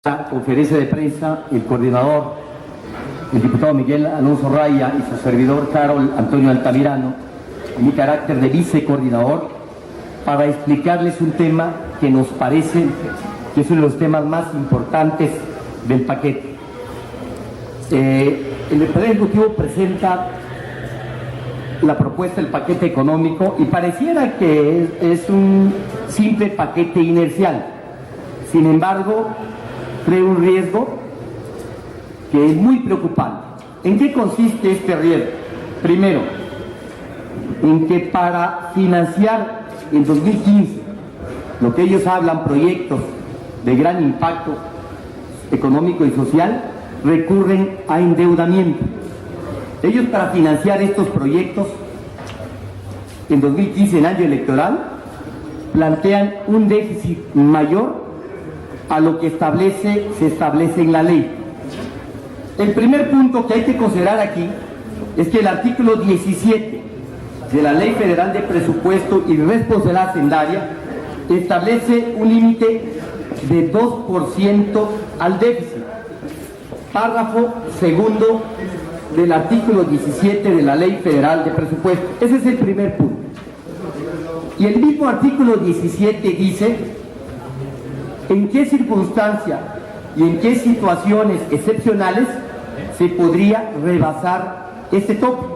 La conferencia de prensa, el coordinador, el diputado Miguel Alonso Raya y su servidor Carol Antonio Altamirano, en mi carácter de vicecoordinador, para explicarles un tema que nos parece que es uno de los temas más importantes del paquete. El Poder Ejecutivo presenta la propuesta del paquete económico y pareciera que es un simple paquete inercial. Sin embargo, crea un riesgo que es muy preocupante. ¿En qué consiste este riesgo? Primero, en que para financiar en 2015 lo que ellos hablan, proyectos de gran impacto económico y social, recurren a endeudamiento. Ellos, para financiar estos proyectos en 2015, en año electoral, plantean un déficit mayor a lo que se establece en la ley. El primer punto que hay que considerar aquí es que el artículo 17 de la Ley Federal de Presupuesto y Responsabilidad Hacendaria establece un límite de 2% al déficit. Párrafo segundo del artículo 17 de la Ley Federal de Presupuesto. Ese es el primer punto. Y el mismo artículo 17 dice en qué circunstancia y en qué situaciones excepcionales se podría rebasar este tope.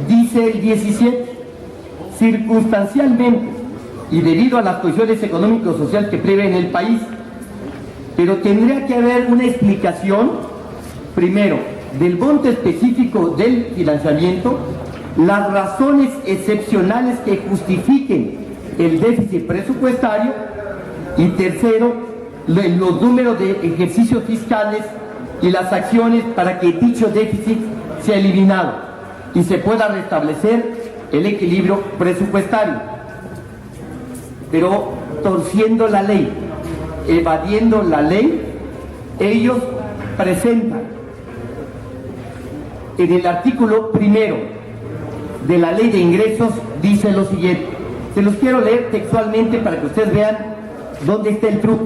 Dice el 17, circunstancialmente y debido a las condiciones económico-sociales que prevé en el país, pero tendría que haber una explicación, primero, del monto específico del financiamiento, las razones excepcionales que justifiquen el déficit presupuestario, y tercero, los números de ejercicios fiscales y las acciones para que dicho déficit sea eliminado y se pueda restablecer el equilibrio presupuestario. Pero torciendo la ley, evadiendo la ley, ellos presentan en el artículo primero de la Ley de Ingresos, dice lo siguiente. Se los quiero leer textualmente para que ustedes vean ¿dónde está el truco?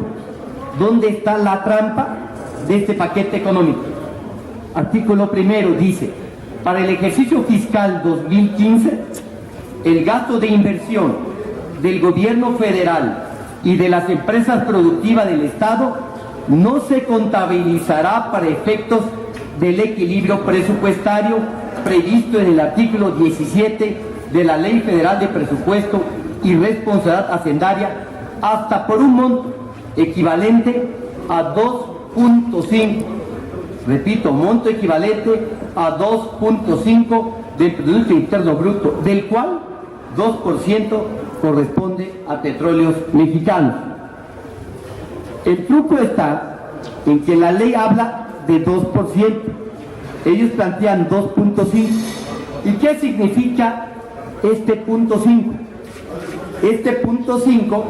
¿Dónde está la trampa de este paquete económico? Artículo primero dice, para el ejercicio fiscal 2015, el gasto de inversión del gobierno federal y de las empresas productivas del Estado no se contabilizará para efectos del equilibrio presupuestario previsto en el artículo 17 de la Ley Federal de Presupuesto y Responsabilidad Hacendaria, hasta por un monto equivalente a 2.5, repito, monto equivalente a 2.5 del Producto Interno Bruto, del cual 2% corresponde a Petróleos Mexicanos. El truco está en que la ley habla de 2%, ellos plantean 2.5. ¿Y qué significa este punto 5? Este punto 5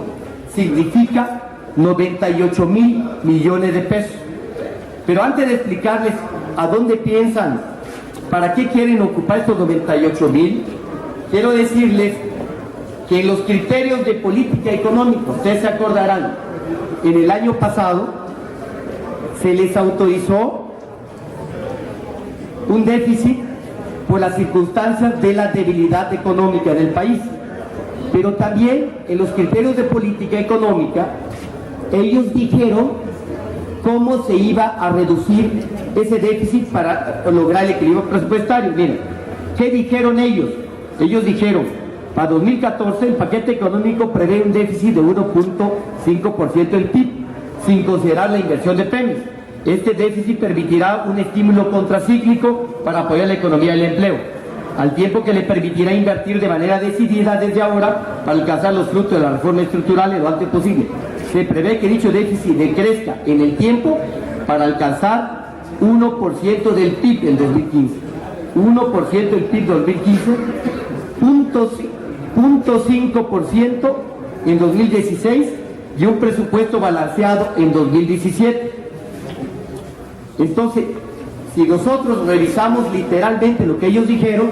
significa 98,000 millones de pesos. Pero antes de explicarles a dónde piensan, para qué quieren ocupar estos 98,000, quiero decirles que en los criterios de política económica, ustedes se acordarán, en el año pasado se les autorizó un déficit por las circunstancias de la debilidad económica del país. Pero también en los criterios de política económica, ellos dijeron cómo se iba a reducir ese déficit para lograr el equilibrio presupuestario. Miren, ¿qué dijeron ellos? Ellos dijeron, para 2014 el paquete económico prevé un déficit de 1.5% del PIB, sin considerar la inversión de Pemex. Este déficit permitirá un estímulo contracíclico para apoyar la economía y el empleo, al tiempo que le permitirá invertir de manera decidida desde ahora para alcanzar los frutos de la reforma estructural lo antes posible. Se prevé que dicho déficit decrezca en el tiempo para alcanzar 1% del PIB en 2015. 1% del PIB 2015, 0.5% en 2016 y un presupuesto balanceado en 2017. Entonces, si nosotros revisamos literalmente lo que ellos dijeron,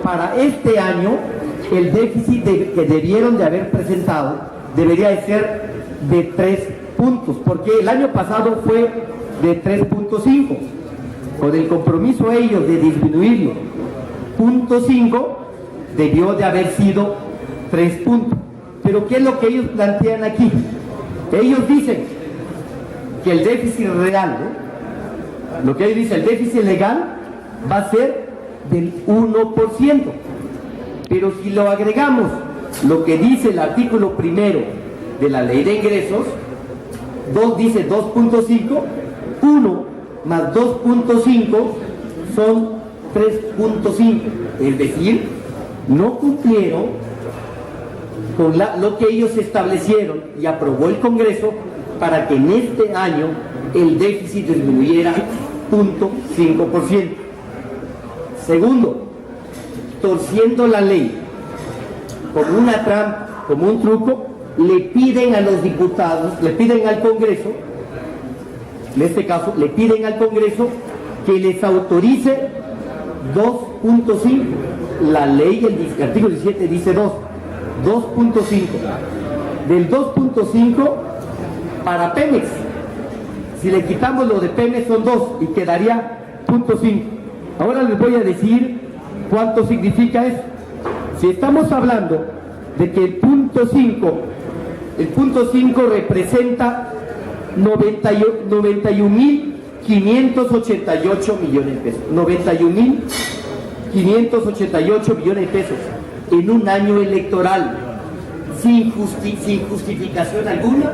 para este año el déficit que debieron de haber presentado debería de ser de 3%. puntos, porque el año pasado fue de 3.5. Con el compromiso ellos de disminuirlo 0.5, debió de haber sido 3 puntos. Pero ¿qué es lo que ellos plantean aquí? Ellos dicen que el déficit real, lo que ellos dicen, el déficit legal va a ser del 1%. Pero si lo agregamos lo que dice el artículo primero de la ley de ingresos, dice 2.5, 1 más 2.5 son 3.5, es decir, no cumplieron con lo que ellos establecieron y aprobó el Congreso para que en este año el déficit disminuyera 0.5%. Segundo, torciendo la ley como una trampa, como un truco, le piden a los diputados, le piden al Congreso, en este caso, le piden al Congreso que les autorice 2.5. La ley, el artículo 17 dice 2.5. Del 2.5 para Pemex. Si le quitamos lo de Pemex son 2 y quedaría 0.5. Ahora les voy a decir cuánto significa eso. Si estamos hablando de que el punto 5 representa 91.588 millones de pesos. 91.588 millones de pesos en un año electoral, sin justificación alguna,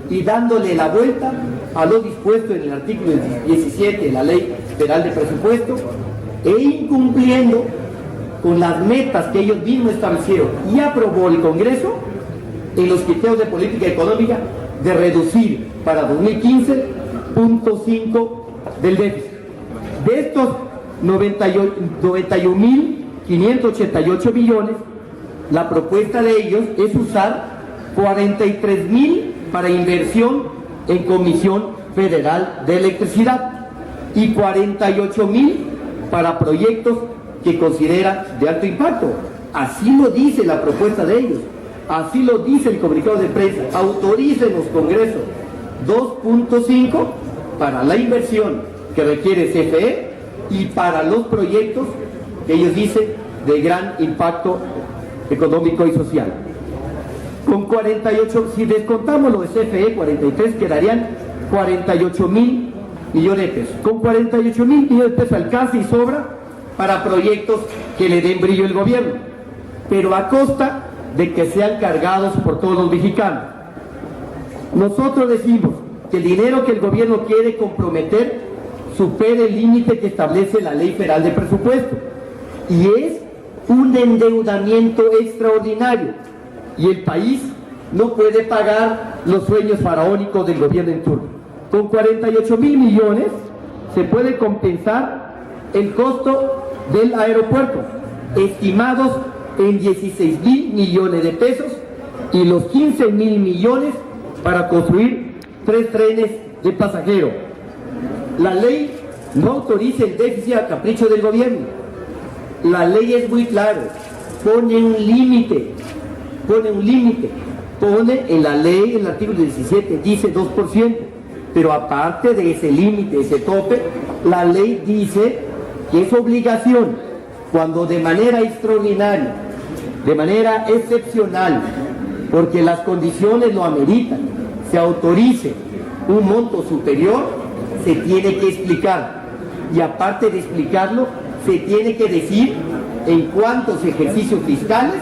y dándole la vuelta a lo dispuesto en el artículo 17 de la Ley Federal de Presupuesto, e incumpliendo con las metas que ellos mismos establecieron y aprobó el Congreso en los criterios de política económica, de reducir para 2015 0.5 del déficit. De estos 91.588 millones, la propuesta de ellos es usar 43.000 para inversión en Comisión Federal de Electricidad y 48.000 para proyectos que considera de alto impacto. Así lo dice la propuesta de ellos, así lo dice el comunicado de prensa. Autoricen los congresos 2.5 para la inversión que requiere CFE y para los proyectos que ellos dicen de gran impacto económico y social. Con 48, si descontamos lo de CFE, 43, quedarían 48.000 millones de pesos. Con 48.000 millones de pesos alcanza y sobra para proyectos que le den brillo al gobierno, pero a costa de que sean cargados por todos los mexicanos. Nosotros decimos que el dinero que el gobierno quiere comprometer supere el límite que establece la Ley Federal de Presupuesto, y es un endeudamiento extraordinario, y el país no puede pagar los sueños faraónicos del gobierno en turno. Con 48.000 millones se puede compensar el costo del aeropuerto, estimados en 16.000 millones de pesos, y los 15.000 millones para construir 3 trenes de pasajero. La ley no autoriza el déficit a capricho del gobierno. La ley es muy clara, pone un límite, pone en la ley, en el artículo 17, dice 2%, pero aparte de ese límite, ese tope, la ley dice que es obligación, cuando de manera extraordinaria, de manera excepcional, porque las condiciones lo ameritan, se autorice un monto superior, se tiene que explicar, y aparte de explicarlo, se tiene que decir en cuántos ejercicios fiscales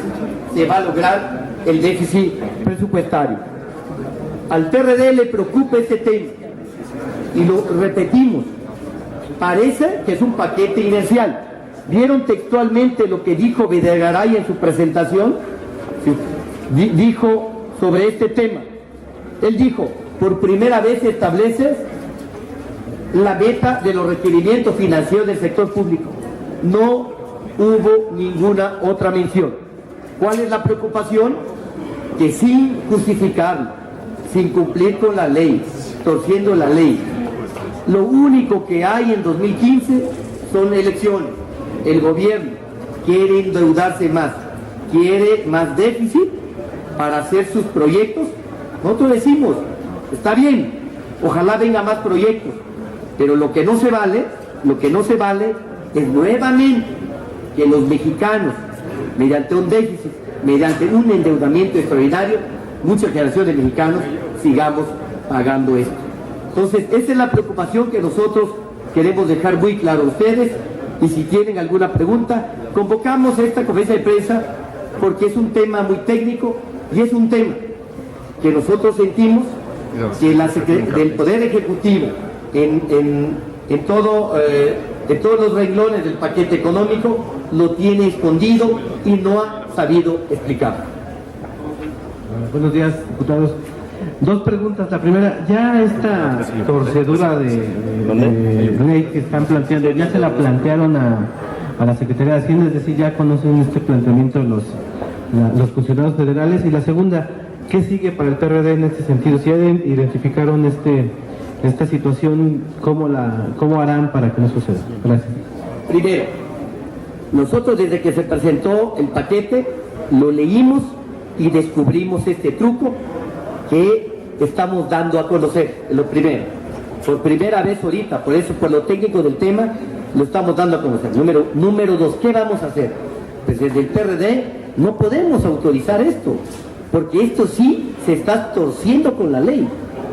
se va a lograr el déficit presupuestario. Al PRD le preocupa este tema, y lo repetimos, parece que es un paquete inercial. ¿Vieron textualmente lo que dijo Videgaray en su presentación? Dijo sobre este tema. Él dijo, por primera vez establece la meta de los requerimientos financieros del sector público. No hubo ninguna otra mención. ¿Cuál es la preocupación? Que sin justificarlo, sin cumplir con la ley, torciendo la ley, lo único que hay en 2015 son elecciones. El gobierno quiere endeudarse más, quiere más déficit para hacer sus proyectos Nosotros decimos, está bien, ojalá venga más proyectos, pero lo que no se vale es nuevamente que los mexicanos, mediante un déficit, mediante un endeudamiento extraordinario, muchas generaciones de mexicanos sigamos pagando esto. Entonces, esa es la preocupación que nosotros queremos dejar muy claro a ustedes, y si tienen alguna pregunta, convocamos esta conferencia de prensa porque es un tema muy técnico y es un tema que nosotros sentimos que del Poder Ejecutivo en todos los renglones del paquete económico lo tiene escondido y no ha sabido explicar. Buenos días, diputados. Dos preguntas. La primera, ya esta torcedura de ley que están planteando, ya se la plantearon a la Secretaría de Hacienda, es decir, ya conocen este planteamiento los funcionarios federales. Y la segunda, ¿qué sigue para el PRD en este sentido? Si ya identificaron esta situación, ¿cómo harán para que no suceda? Gracias. Primero, nosotros desde que se presentó el paquete, lo leímos y descubrimos este truco que estamos dando a conocer. Lo primero, por primera vez ahorita, por eso, por lo técnico del tema, lo estamos dando a conocer. Número dos, ¿qué vamos a hacer? Pues desde el PRD no podemos autorizar esto, porque esto sí se está torciendo con la ley.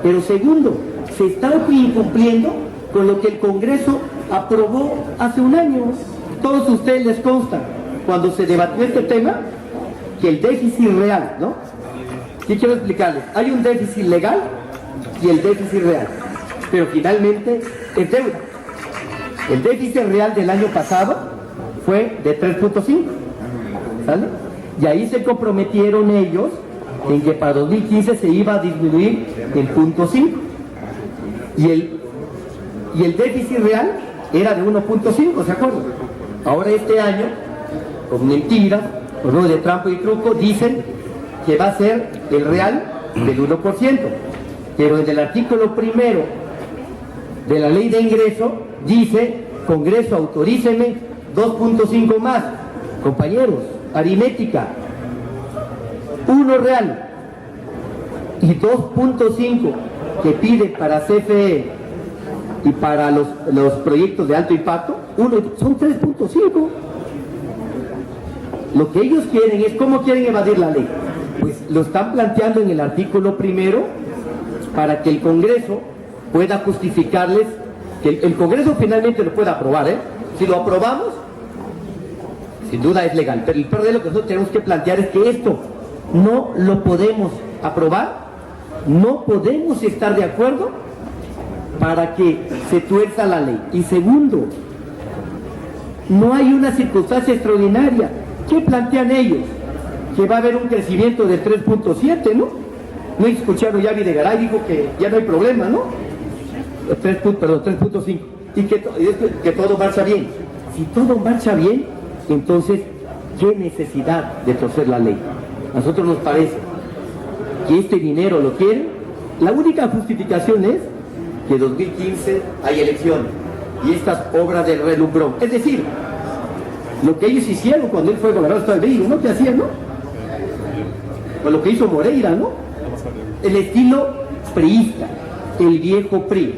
Pero segundo, se está incumpliendo con lo que el Congreso aprobó hace un año. Todos ustedes les consta, cuando se debatió este tema, que el déficit real, ¿no? Sí quiero explicarles, hay un déficit legal y el déficit real, pero finalmente es deuda. El déficit real del año pasado fue de 3.5, ¿sale? Y ahí se comprometieron ellos en que para 2015 se iba a disminuir en 0.5 y el déficit real era de 1.5, ¿se acuerdan? Ahora este año, con mentiras, con uno de trampa y truco, dicen que va a ser el real del 1%, pero en el artículo primero de la ley de ingreso dice: Congreso, autoríceme 2.5 más. Compañeros, aritmética, 1 real y 2.5 que pide para CFE y para los proyectos de alto impacto, son 3.5. Lo que ellos quieren es, ¿cómo quieren evadir la ley? Pues lo están planteando en el artículo primero para que el Congreso pueda justificarles, que el Congreso finalmente lo pueda aprobar, ¿eh? Si lo aprobamos, sin duda es legal, pero el PRD lo que nosotros tenemos que plantear es que esto no lo podemos aprobar, no podemos estar de acuerdo para que se tuerza la ley. Y segundo, no hay una circunstancia extraordinaria. ¿Qué plantean ellos? Que va a haber un crecimiento de 3.7, ¿no? No escucharon ya Videgaray, dijo que ya no hay problema, ¿no? 3.5. Y que todo marcha bien. Si todo marcha bien, entonces, ¿qué necesidad de torcer la ley? A nosotros nos parece que este dinero lo quieren. La única justificación es que en 2015 hay elecciones y estas obras del relumbrón. Es decir, lo que ellos hicieron cuando él fue gobernador del Estado de México, ¿no? ¿Qué hacían, no? O lo que hizo Moreira, ¿no? El estilo priista, el viejo PRI.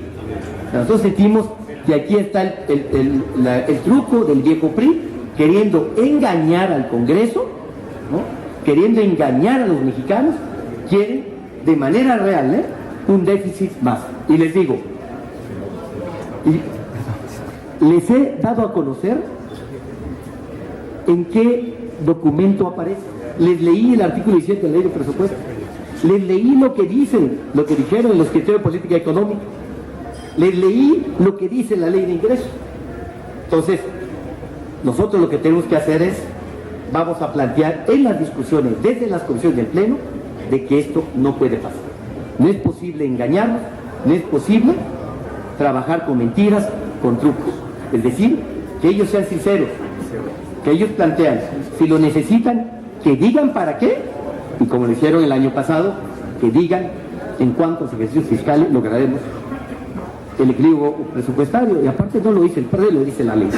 Nosotros sentimos que aquí está el truco del viejo PRI, queriendo engañar al Congreso, ¿no? Queriendo engañar a los mexicanos, quieren de manera real, un déficit más. Y les digo, les he dado a conocer en qué documento aparece. Les leí el artículo 17 de la ley de presupuesto. Les leí lo que dicen, lo que dijeron en los criterios de política económica. Les leí lo que dice la ley de ingresos. Entonces, nosotros lo que tenemos que hacer es, vamos a plantear en las discusiones, desde las comisiones del Pleno, de que esto no puede pasar. No es posible engañarnos, no es posible trabajar con mentiras, con trucos. Es decir, que ellos sean sinceros, que ellos plantean, si lo necesitan, que digan para qué, y como lo hicieron el año pasado, que digan en cuántos ejercicios fiscales lograremos el equilibrio presupuestario. Y aparte no lo dice el PRD, lo dice la ley.